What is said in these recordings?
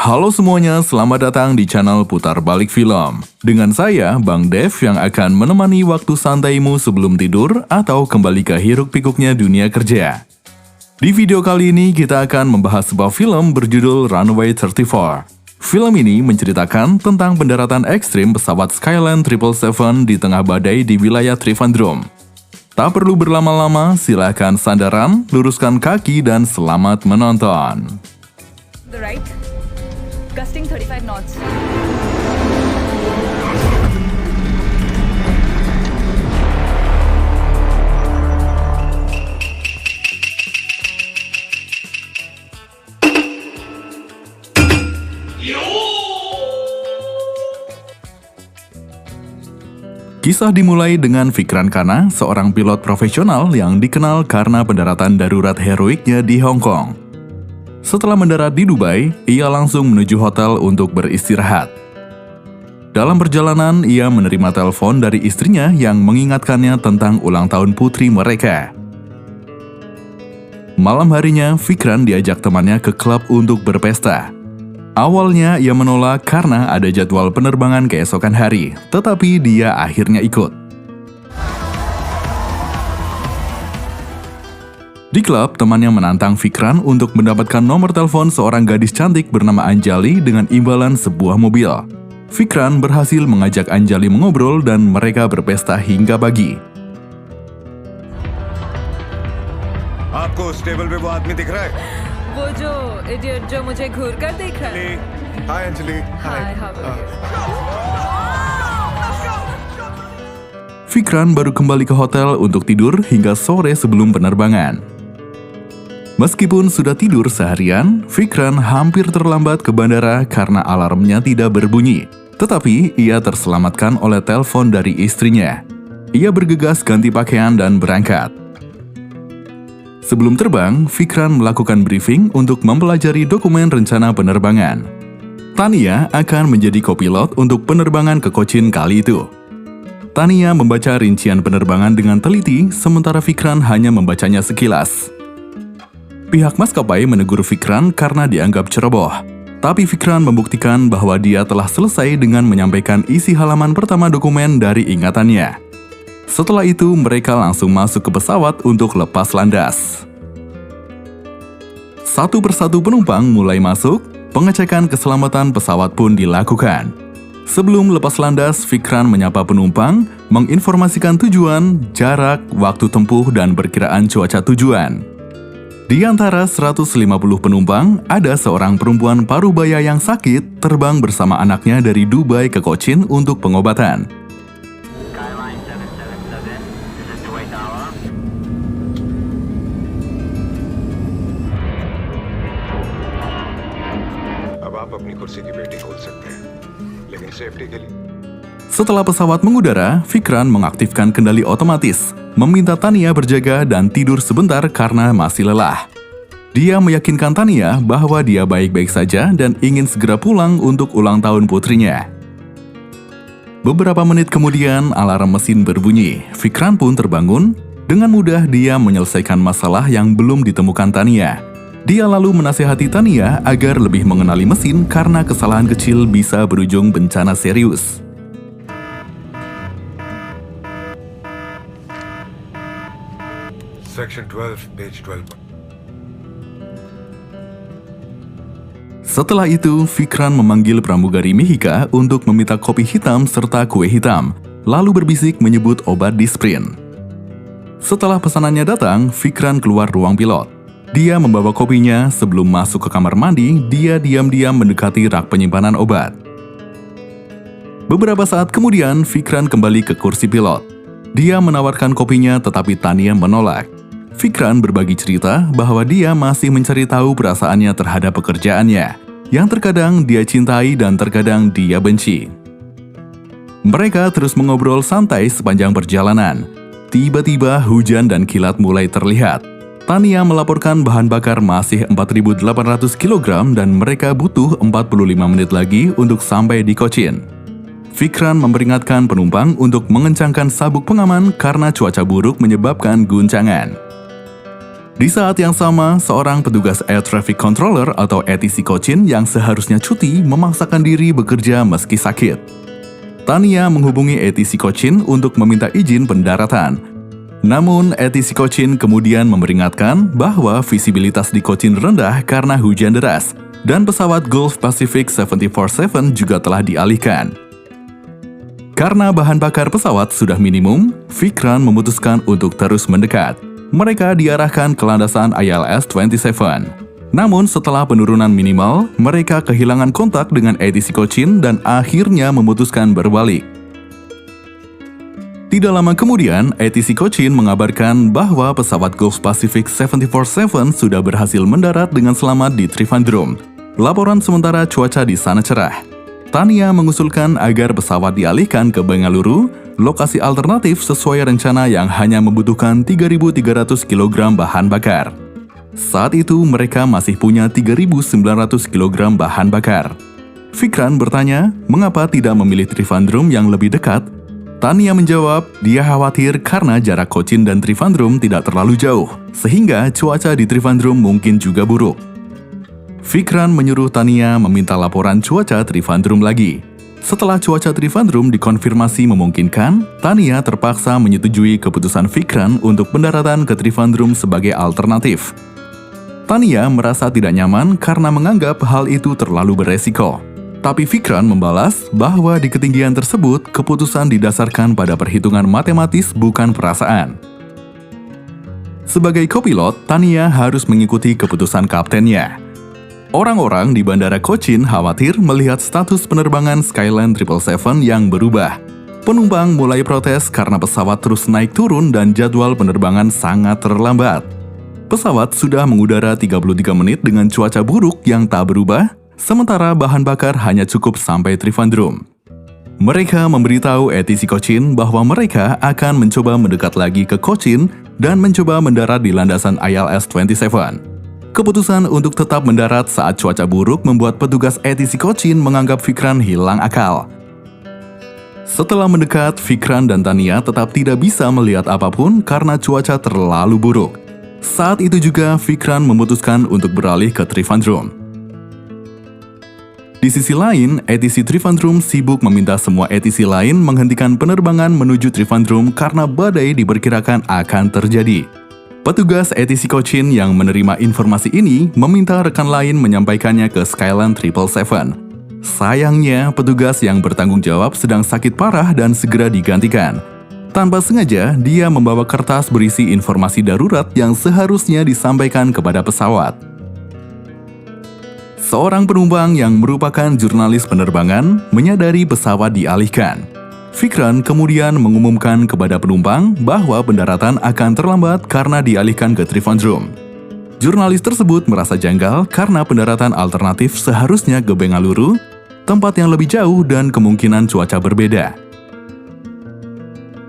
Halo semuanya, selamat datang di channel Putar Balik Film. Dengan saya, Bang Dev yang akan menemani waktu santaimu sebelum tidur atau kembali ke hiruk-pikuknya dunia kerja. Di video kali ini kita akan membahas sebuah film berjudul Runway 34. Film ini menceritakan tentang pendaratan ekstrim pesawat Skyline 777 di tengah badai di wilayah Trivandrum. Tak perlu berlama-lama, silakan sandaran, luruskan kaki dan selamat menonton. The right, gusting 35 knots. Kisah dimulai dengan Vikran Khanna, seorang pilot profesional yang dikenal karena pendaratan darurat heroiknya di Hong Kong. Setelah mendarat di Dubai, ia langsung menuju hotel untuk beristirahat. Dalam perjalanan, ia menerima telepon dari istrinya yang mengingatkannya tentang ulang tahun putri mereka. Malam harinya, Vikran diajak temannya ke klub untuk berpesta. Awalnya ia menolak karena ada jadwal penerbangan keesokan hari, tetapi dia akhirnya ikut. Di klub, temannya menantang Vikran untuk mendapatkan nomor telepon seorang gadis cantik bernama Anjali dengan imbalan sebuah mobil. Vikran berhasil mengajak Anjali mengobrol dan mereka berpesta hingga pagi. आपको स्टेबल पे वो आदमी दिख रहा है? वो जो idiot जो मुझे घूर कर देख रहा है. हाय Anjali. Hi, how are you? Vikran baru kembali ke hotel untuk tidur hingga sore sebelum penerbangan. Meskipun sudah tidur seharian, Vikran hampir terlambat ke bandara karena alarmnya tidak berbunyi. Tetapi ia terselamatkan oleh telepon dari istrinya. Ia bergegas ganti pakaian dan berangkat. Sebelum terbang, Vikran melakukan briefing untuk mempelajari dokumen rencana penerbangan. Tania akan menjadi kopilot untuk penerbangan ke Cochin kali itu. Tania membaca rincian penerbangan dengan teliti, sementara Vikran hanya membacanya sekilas. Pihak maskapai menegur Vikran karena dianggap ceroboh. Tapi Vikran membuktikan bahwa dia telah selesai dengan menyampaikan isi halaman pertama dokumen dari ingatannya. Setelah itu, mereka langsung masuk ke pesawat untuk lepas landas. Satu persatu penumpang mulai masuk, pengecekan keselamatan pesawat pun dilakukan. Sebelum lepas landas, Vikran menyapa penumpang, menginformasikan tujuan, jarak, waktu tempuh, dan perkiraan cuaca tujuan. Di antara 150 penumpang, ada seorang perempuan parubaya yang sakit terbang bersama anaknya dari Dubai ke Cochin untuk pengobatan. Skyline 777, this is Kuwait Tower. अब आप अपनी कुर्सी की पेटी खोल सकते हैं, लेकिन सेफ्टी के लिए Setelah pesawat mengudara, Vikran mengaktifkan kendali otomatis, meminta Tania berjaga dan tidur sebentar karena masih lelah. Dia meyakinkan Tania bahwa dia baik-baik saja dan ingin segera pulang untuk ulang tahun putrinya. Beberapa menit kemudian, alarm mesin berbunyi. Vikran pun terbangun. Dengan mudah dia menyelesaikan masalah yang belum ditemukan Tania. Dia lalu menasihati Tania agar lebih mengenali mesin karena kesalahan kecil bisa berujung bencana serius. Section 12 पेज 12 पर Setelah itu, Vikran memanggil pramugari Mihika untuk meminta kopi hitam serta kue hitam, lalu berbisik menyebut obat disprin. Setelah pesanannya datang, Vikran keluar ruang pilot. Dia membawa kopinya. Sebelum masuk ke kamar mandi, dia diam-diam mendekati rak penyimpanan obat. Beberapa saat kemudian, Vikran kembali ke kursi pilot. Dia menawarkan kopinya, tetapi Tania menolak. Vikran berbagi cerita bahwa dia masih mencari tahu perasaannya terhadap pekerjaannya, yang terkadang dia cintai dan terkadang dia benci. Mereka terus mengobrol santai sepanjang perjalanan. Tiba-tiba hujan dan kilat mulai terlihat. Tania melaporkan bahan bakar masih 4.800 kg dan mereka butuh 45 menit lagi untuk sampai di Cochin. Vikran memperingatkan penumpang untuk mengencangkan sabuk pengaman karena cuaca buruk menyebabkan guncangan. Di saat yang sama, seorang petugas Air Traffic Controller atau ATC Cochin yang seharusnya cuti memaksakan diri bekerja meski sakit. Tania menghubungi ATC Cochin untuk meminta izin pendaratan. Namun, ATC Cochin kemudian memperingatkan bahwa visibilitas di Cochin rendah karena hujan deras, dan pesawat Gulf Pacific 747 juga telah dialihkan. Karena bahan bakar pesawat sudah minimum, Fikran memutuskan untuk terus mendekat. Mereka diarahkan ke landasan ILS-27. Namun setelah penurunan minimal, mereka kehilangan kontak dengan ATC Cochin dan akhirnya memutuskan berbalik. Tidak lama kemudian, ATC Cochin mengabarkan bahwa pesawat Gulf Pacific 747 sudah berhasil mendarat dengan selamat di Trivandrum. Laporan sementara cuaca di sana cerah. Tania mengusulkan agar pesawat dialihkan ke Bengaluru, lokasi alternatif sesuai rencana yang hanya membutuhkan 3.300 kg bahan bakar. Saat itu mereka masih punya 3.900 kg bahan bakar. Fikran bertanya, mengapa tidak memilih Trivandrum yang lebih dekat? Tania menjawab, dia khawatir karena jarak Cochin dan Trivandrum tidak terlalu jauh, sehingga cuaca di Trivandrum mungkin juga buruk. Fikran menyuruh Tania meminta laporan cuaca Trivandrum lagi. Setelah cuaca Trivandrum dikonfirmasi memungkinkan, Tania terpaksa menyetujui keputusan Fikran untuk pendaratan ke Trivandrum sebagai alternatif. Tania merasa tidak nyaman karena menganggap hal itu terlalu beresiko. Tapi Fikran membalas bahwa di ketinggian tersebut, keputusan didasarkan pada perhitungan matematis bukan perasaan. Sebagai kopilot, Tania harus mengikuti keputusan kaptennya. Orang-orang di Bandara Cochin khawatir melihat status penerbangan Skyline 777 yang berubah. Penumpang mulai protes karena pesawat terus naik turun dan jadwal penerbangan sangat terlambat. Pesawat sudah mengudara 33 menit dengan cuaca buruk yang tak berubah, sementara bahan bakar hanya cukup sampai Trivandrum. Mereka memberitahu ATC Cochin bahwa mereka akan mencoba mendekat lagi ke Cochin dan mencoba mendarat di landasan ILS-27. Keputusan untuk tetap mendarat saat cuaca buruk membuat petugas ATC Cochin menganggap Fikran hilang akal. Setelah mendekat, Fikran dan Tania tetap tidak bisa melihat apapun karena cuaca terlalu buruk. Saat itu juga Fikran memutuskan untuk beralih ke Trivandrum. Di sisi lain, ATC Trivandrum sibuk meminta semua ATC lain menghentikan penerbangan menuju Trivandrum karena badai diperkirakan akan terjadi. Petugas ATC Cochin yang menerima informasi ini meminta rekan lain menyampaikannya ke Skyline 777. Sayangnya, petugas yang bertanggung jawab sedang sakit parah dan segera digantikan. Tanpa sengaja, dia membawa kertas berisi informasi darurat yang seharusnya disampaikan kepada pesawat. Seorang penumpang yang merupakan jurnalis penerbangan menyadari pesawat dialihkan. Fikran kemudian mengumumkan kepada penumpang bahwa pendaratan akan terlambat karena dialihkan ke Trivandrum. Jurnalis tersebut merasa janggal karena pendaratan alternatif seharusnya ke Bengaluru, tempat yang lebih jauh dan kemungkinan cuaca berbeda.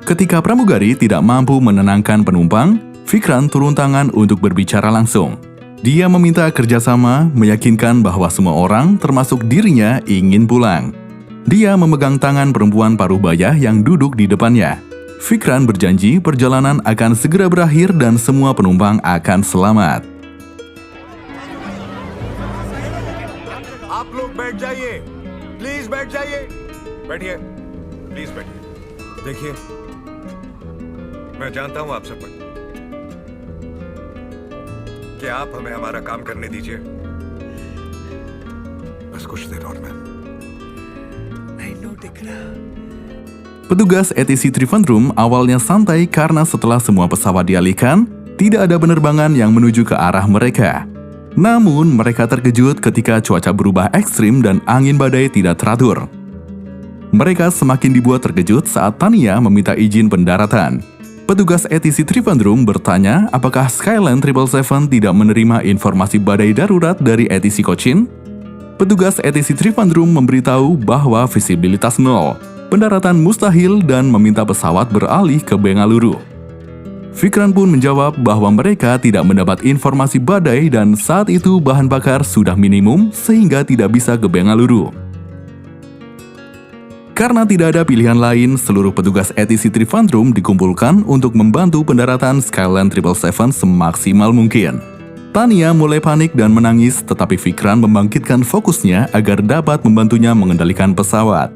Ketika pramugari tidak mampu menenangkan penumpang, Fikran turun tangan untuk berbicara langsung. Dia meminta kerjasama, meyakinkan bahwa semua orang, termasuk dirinya, ingin pulang. Dia memegang tangan perempuan paruh baya yang duduk di depannya. Fikran berjanji perjalanan akan segera berakhir dan semua penumpang akan selamat. आप लोग बैठ जाइए, प्लीज बैठ जाइए, बैठिए, प्लीज बैठिए। देखिए, मैं जानता हूं आप सब कि आप हमें हमारा काम करने दीजिए। बस कुछ देर और मैं Petugas ATC Trivandrum awalnya santai karena setelah semua pesawat dialihkan, tidak ada penerbangan yang menuju ke arah mereka. Namun, mereka terkejut ketika cuaca berubah ekstrim dan angin badai tidak teratur. Mereka semakin dibuat terkejut saat Tania meminta izin pendaratan. Petugas ATC Trivandrum bertanya apakah Skyline 777 tidak menerima informasi badai darurat dari ATC Cochin. Petugas ATC Trivandrum memberitahu bahwa visibilitas nol, pendaratan mustahil dan meminta pesawat beralih ke Bengaluru. Fikran pun menjawab bahwa mereka tidak mendapat informasi badai dan saat itu bahan bakar sudah minimum sehingga tidak bisa ke Bengaluru. Karena tidak ada pilihan lain, seluruh petugas ATC Trivandrum dikumpulkan untuk membantu pendaratan Skyline 777 semaksimal mungkin. Tania mulai panik dan menangis, tetapi Vikran membangkitkan fokusnya agar dapat membantunya mengendalikan pesawat.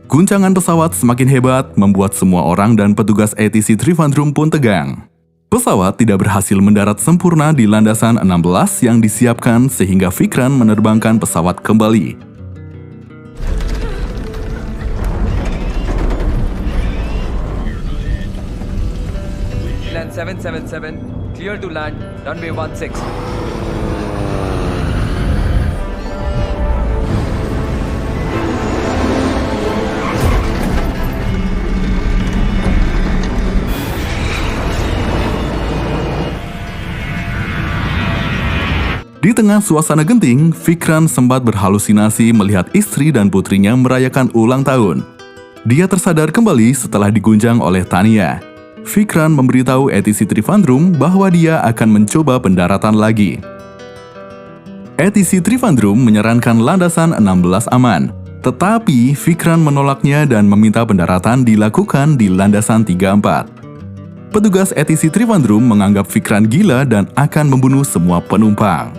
Guncangan pesawat semakin hebat, membuat semua orang dan petugas ATC Trivandrum pun tegang. Pesawat tidak berhasil mendarat sempurna di landasan 16 yang disiapkan sehingga Vikran menerbangkan pesawat kembali. Land 777, clear to land, runway 16. Di tengah suasana genting, Vikran sempat berhalusinasi melihat istri dan putrinya merayakan ulang tahun. Dia tersadar kembali setelah diguncang oleh Tania. Vikran memberitahu ATC Trivandrum bahwa dia akan mencoba pendaratan lagi. ATC Trivandrum menyarankan landasan 16 aman, tetapi Vikran menolaknya dan meminta pendaratan dilakukan di landasan 34. Petugas ATC Trivandrum menganggap Vikran gila dan akan membunuh semua penumpang.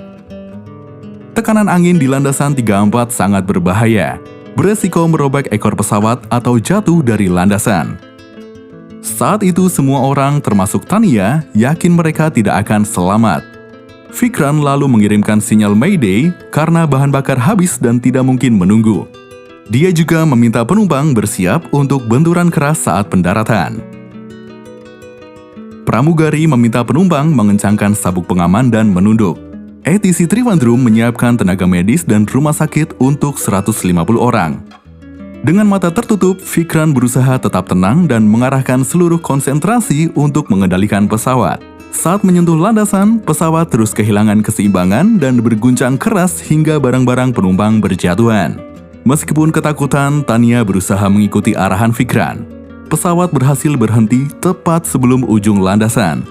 Tekanan angin di landasan 34 sangat berbahaya, beresiko merobek ekor pesawat atau jatuh dari landasan. Saat itu semua orang termasuk Tania yakin mereka tidak akan selamat. Vikran lalu mengirimkan sinyal Mayday karena bahan bakar habis dan tidak mungkin menunggu. Dia juga meminta penumpang bersiap untuk benturan keras saat pendaratan. Pramugari meminta penumpang mengencangkan sabuk pengaman dan menunduk. ATC Trivandrum menyiapkan tenaga medis dan rumah sakit untuk 150 orang. Dengan mata tertutup, Vikran berusaha tetap tenang dan mengarahkan seluruh konsentrasi untuk mengendalikan pesawat. Saat menyentuh landasan, pesawat terus kehilangan keseimbangan dan berguncang keras hingga barang-barang penumpang berjatuhan. Meskipun ketakutan, Tania berusaha mengikuti arahan Vikran. Pesawat berhasil berhenti tepat sebelum ujung landasan.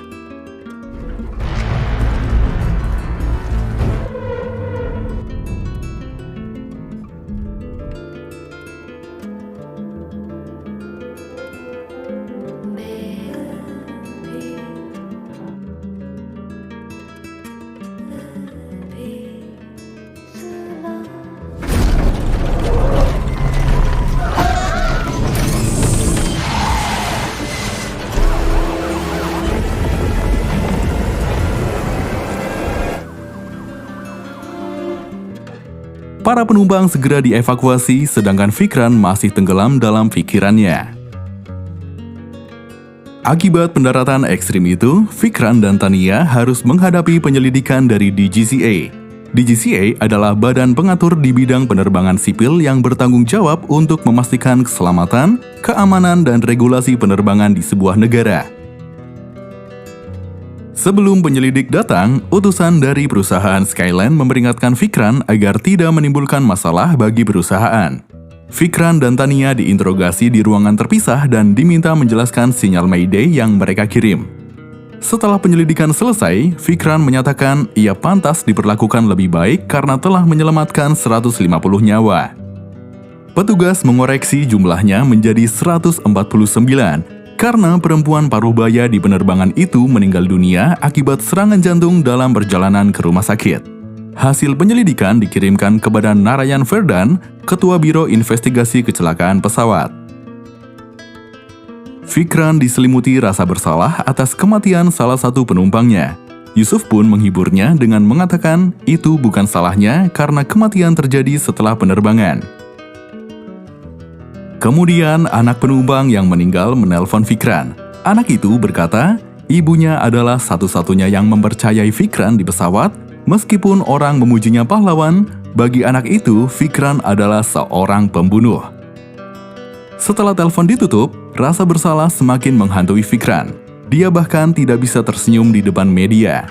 Para penumpang segera dievakuasi, sedangkan Vikran masih tenggelam dalam pikirannya. Akibat pendaratan ekstrim itu, Vikran dan Tania harus menghadapi penyelidikan dari DGCA. DGCA adalah badan pengatur di bidang penerbangan sipil yang bertanggung jawab untuk memastikan keselamatan, keamanan, dan regulasi penerbangan di sebuah negara. Sebelum penyelidik datang, utusan dari perusahaan Skyline memperingatkan Vikran agar tidak menimbulkan masalah bagi perusahaan. Vikran dan Tania diinterogasi di ruangan terpisah dan diminta menjelaskan sinyal Mayday yang mereka kirim. Setelah penyelidikan selesai, Vikran menyatakan ia pantas diperlakukan lebih baik karena telah menyelamatkan 150 nyawa. Petugas mengoreksi jumlahnya menjadi 149, karena perempuan paruh baya di penerbangan itu meninggal dunia akibat serangan jantung dalam perjalanan ke rumah sakit. Hasil penyelidikan dikirimkan kepada Narayan Verdan, Ketua Biro Investigasi Kecelakaan Pesawat. Vikran diselimuti rasa bersalah atas kematian salah satu penumpangnya. Yusuf pun menghiburnya dengan mengatakan itu bukan salahnya karena kematian terjadi setelah penerbangan. Kemudian anak penumpang yang meninggal menelpon Vikran. Anak itu berkata, ibunya adalah satu-satunya yang mempercayai Vikran di pesawat, meskipun orang memujinya pahlawan, bagi anak itu Vikran adalah seorang pembunuh. Setelah telepon ditutup, rasa bersalah semakin menghantui Vikran. Dia bahkan tidak bisa tersenyum di depan media.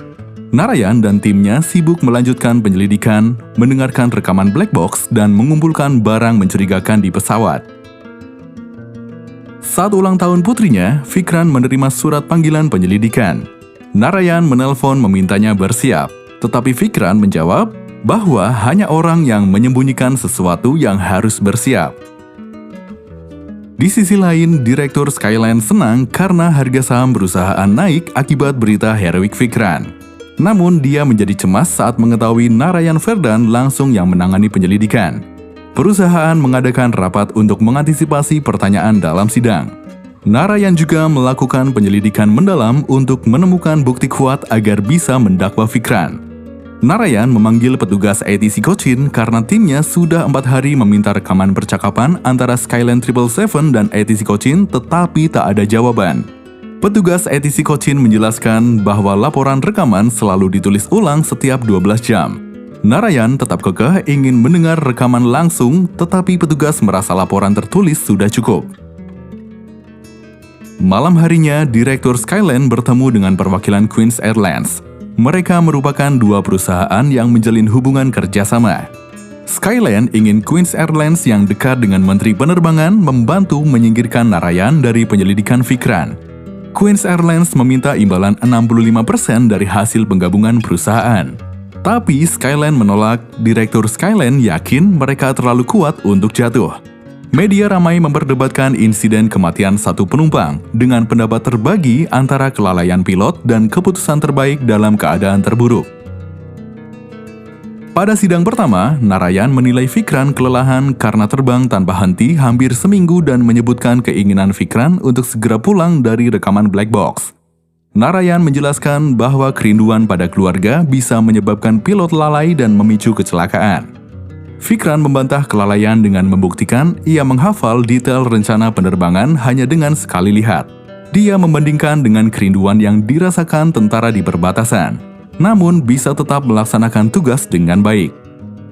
Narayan dan timnya sibuk melanjutkan penyelidikan, mendengarkan rekaman black box, dan mengumpulkan barang mencurigakan di pesawat. Saat ulang tahun putrinya, Vikran menerima surat panggilan penyelidikan. Narayan menelpon memintanya bersiap, tetapi Vikran menjawab bahwa hanya orang yang menyembunyikan sesuatu yang harus bersiap. Di sisi lain, Direktur Skyline senang karena harga saham perusahaan naik akibat berita heroik Fikran. Namun, dia menjadi cemas saat mengetahui Narayan Verdan langsung yang menangani penyelidikan. Perusahaan mengadakan rapat untuk mengantisipasi pertanyaan dalam sidang. Narayan juga melakukan penyelidikan mendalam untuk menemukan bukti kuat agar bisa mendakwa Fikran. Narayan memanggil petugas ATC Cochin karena timnya sudah 4 hari meminta rekaman percakapan antara Skyline 777 dan ATC Cochin tetapi tak ada jawaban. Petugas ATC Cochin menjelaskan bahwa laporan rekaman selalu ditulis ulang setiap 12 jam. Narayan tetap kekeh ingin mendengar rekaman langsung tetapi petugas merasa laporan tertulis sudah cukup. Malam harinya, Direktur Skyline bertemu dengan perwakilan Queen's Airlines. Mereka merupakan dua perusahaan yang menjalin hubungan kerjasama. Skyline ingin Queen's Airlines yang dekat dengan Menteri Penerbangan membantu menyingkirkan Narayan dari penyelidikan Fikran. Queen's Airlines meminta imbalan 65% dari hasil penggabungan perusahaan. Tapi Skyline menolak. Direktur Skyline yakin mereka terlalu kuat untuk jatuh. Media ramai memperdebatkan insiden kematian satu penumpang dengan pendapat terbagi antara kelalaian pilot dan keputusan terbaik dalam keadaan terburuk. Pada sidang pertama, Narayan menilai Fikran kelelahan karena terbang tanpa henti hampir seminggu dan menyebutkan keinginan Fikran untuk segera pulang dari rekaman black box. Narayan menjelaskan bahwa kerinduan pada keluarga bisa menyebabkan pilot lalai dan memicu kecelakaan. Fikran membantah kelalaian dengan membuktikan ia menghafal detail rencana penerbangan hanya dengan sekali lihat. Dia membandingkan dengan kerinduan yang dirasakan tentara di perbatasan, namun bisa tetap melaksanakan tugas dengan baik.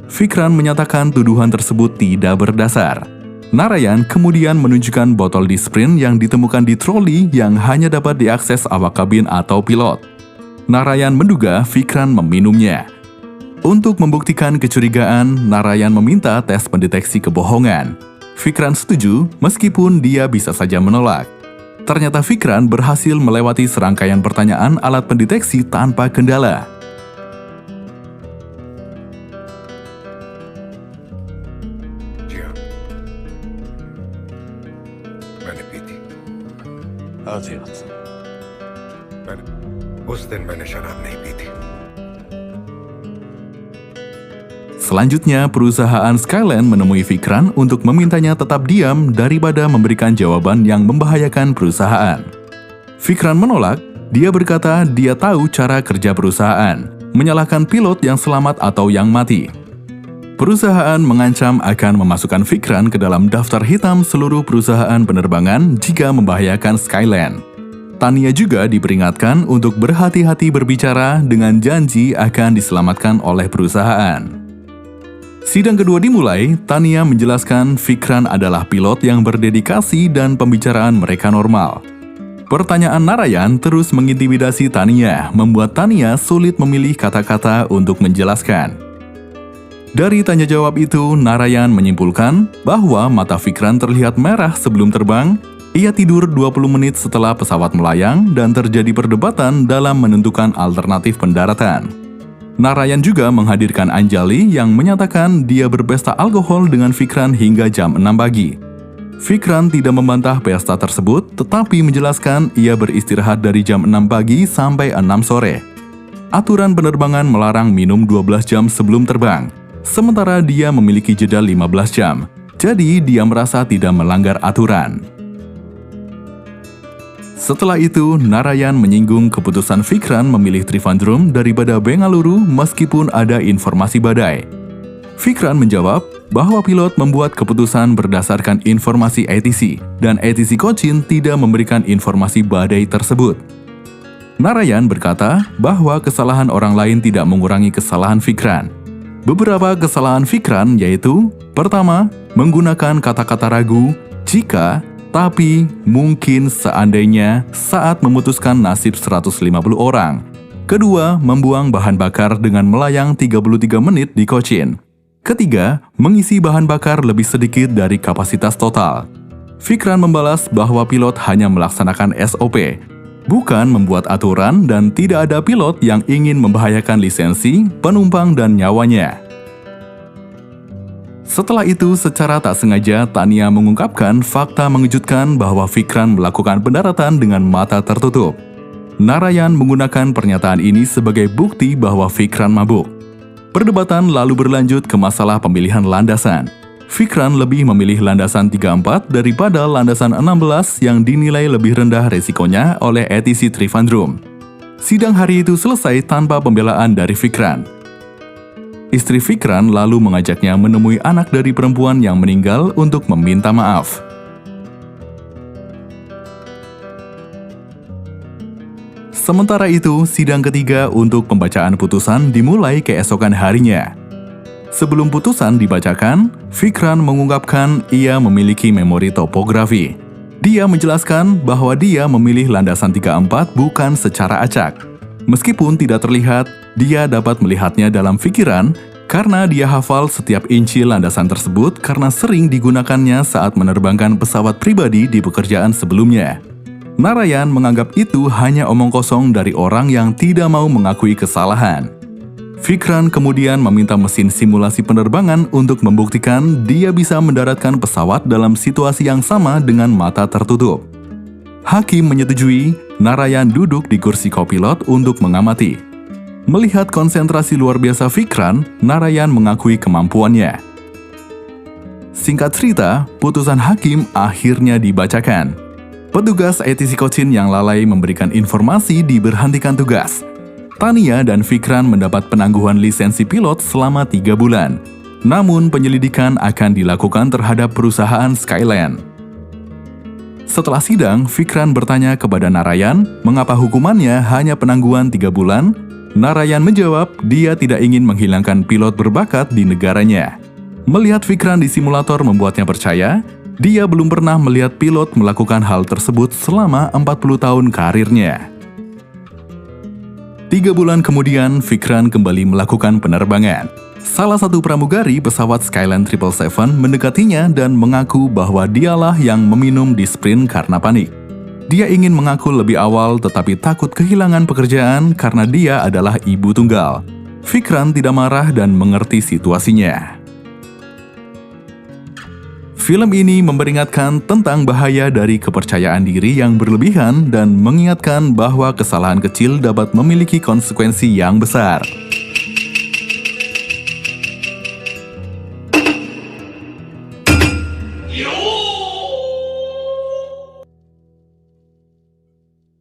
Fikran menyatakan tuduhan tersebut tidak berdasar. Narayan kemudian menunjukkan botol disprin yang ditemukan di troli yang hanya dapat diakses awak kabin atau pilot. Narayan menduga Fikran meminumnya. Untuk membuktikan kecurigaan, Narayan meminta tes pendeteksi kebohongan. Fikran setuju meskipun dia bisa saja menolak. Ternyata Fikran berhasil melewati serangkaian pertanyaan alat pendeteksi tanpa kendala. जी हाँ मैंने पी थी उस दिन मैंने शराब नहीं पी थी Selanjutnya, perusahaan Skyline menemui Fikran untuk memintanya tetap diam daripada memberikan jawaban yang membahayakan perusahaan. Fikran menolak. Dia berkata dia tahu cara kerja perusahaan, menyalahkan pilot yang selamat atau yang mati. Perusahaan mengancam akan memasukkan Fikran ke dalam daftar hitam seluruh perusahaan penerbangan jika membahayakan Skyline. Tania juga diperingatkan untuk berhati-hati berbicara dengan janji akan diselamatkan oleh perusahaan. Sidang kedua dimulai. Tania menjelaskan Fikran adalah pilot yang berdedikasi dan pembicaraan mereka normal. Pertanyaan Narayan terus mengintimidasi Tania, membuat Tania sulit memilih kata-kata untuk menjelaskan. Dari tanya jawab itu, Narayan menyimpulkan bahwa mata Fikran terlihat merah sebelum terbang. Ia tidur 20 menit setelah pesawat melayang dan terjadi perdebatan dalam menentukan alternatif pendaratan. Narayan juga menghadirkan Anjali yang menyatakan dia berpesta alkohol dengan Fikran hingga jam 6 pagi. Fikran tidak membantah pesta tersebut, tetapi menjelaskan ia beristirahat dari jam 6 pagi sampai 6 sore. Aturan penerbangan melarang minum 12 jam sebelum terbang, sementara dia memiliki jeda 15 jam. Jadi dia merasa tidak melanggar aturan. Setelah itu, Narayan menyinggung keputusan Fikran memilih Trivandrum daripada Bengaluru meskipun ada informasi badai. Fikran menjawab bahwa pilot membuat keputusan berdasarkan informasi ATC dan ATC Cochin tidak memberikan informasi badai tersebut. Narayan berkata bahwa kesalahan orang lain tidak mengurangi kesalahan Fikran. Beberapa kesalahan Fikran yaitu: pertama, menggunakan kata-kata ragu, jika, tapi, mungkin, seandainya saat memutuskan nasib 150 orang. Kedua, membuang bahan bakar dengan melayang 33 menit di Cochin. Ketiga, mengisi bahan bakar lebih sedikit dari kapasitas total. Fikran membalas bahwa pilot hanya melaksanakan SOP, bukan membuat aturan, dan tidak ada pilot yang ingin membahayakan lisensi, penumpang, dan nyawanya. Setelah itu, secara tak sengaja, Tania mengungkapkan fakta mengejutkan bahwa Fikran melakukan pendaratan dengan mata tertutup. Narayan menggunakan pernyataan ini sebagai bukti bahwa Fikran mabuk. Perdebatan lalu berlanjut ke masalah pemilihan landasan. Fikran lebih memilih landasan 34 daripada landasan 16 yang dinilai lebih rendah resikonya oleh ATC Trivandrum. Sidang hari itu selesai tanpa pembelaan dari Fikran. Istri Fikran lalu mengajaknya menemui anak dari perempuan yang meninggal untuk meminta maaf. Sementara itu, sidang ketiga untuk pembacaan putusan dimulai keesokan harinya. Sebelum putusan dibacakan, Fikran mengungkapkan ia memiliki memori topografi. Dia menjelaskan bahwa dia memilih landasan 34 bukan secara acak. Meskipun tidak terlihat, dia dapat melihatnya dalam pikiran karena dia hafal setiap inci landasan tersebut karena sering digunakannya saat menerbangkan pesawat pribadi di pekerjaan sebelumnya. Narayan menganggap itu hanya omong kosong dari orang yang tidak mau mengakui kesalahan. Fikran kemudian meminta mesin simulasi penerbangan untuk membuktikan dia bisa mendaratkan pesawat dalam situasi yang sama dengan mata tertutup. Hakim menyetujui, Narayan duduk di kursi kopilot untuk mengamati. Melihat konsentrasi luar biasa Fikran, Narayan mengakui kemampuannya. Singkat cerita, putusan hakim akhirnya dibacakan. Petugas ATC Cochin yang lalai memberikan informasi diberhentikan tugas. Tania dan Fikran mendapat penangguhan lisensi pilot selama 3 bulan. Namun penyelidikan akan dilakukan terhadap perusahaan Skyland. Setelah sidang, Fikran bertanya kepada Narayan mengapa hukumannya hanya penangguhan 3 bulan. Narayan menjawab dia tidak ingin menghilangkan pilot berbakat di negaranya. Melihat Fikran di simulator membuatnya percaya, dia belum pernah melihat pilot melakukan hal tersebut selama 40 tahun karirnya. 3 bulan kemudian, Fikran kembali melakukan penerbangan. Salah satu pramugari pesawat Skyline 777 mendekatinya dan mengaku bahwa dialah yang meminum di sprint karena panik. Dia ingin mengaku lebih awal tetapi takut kehilangan pekerjaan karena dia adalah ibu tunggal. Fikran tidak marah dan mengerti situasinya. Film ini memperingatkan tentang bahaya dari kepercayaan diri yang berlebihan dan mengingatkan bahwa kesalahan kecil dapat memiliki konsekuensi yang besar.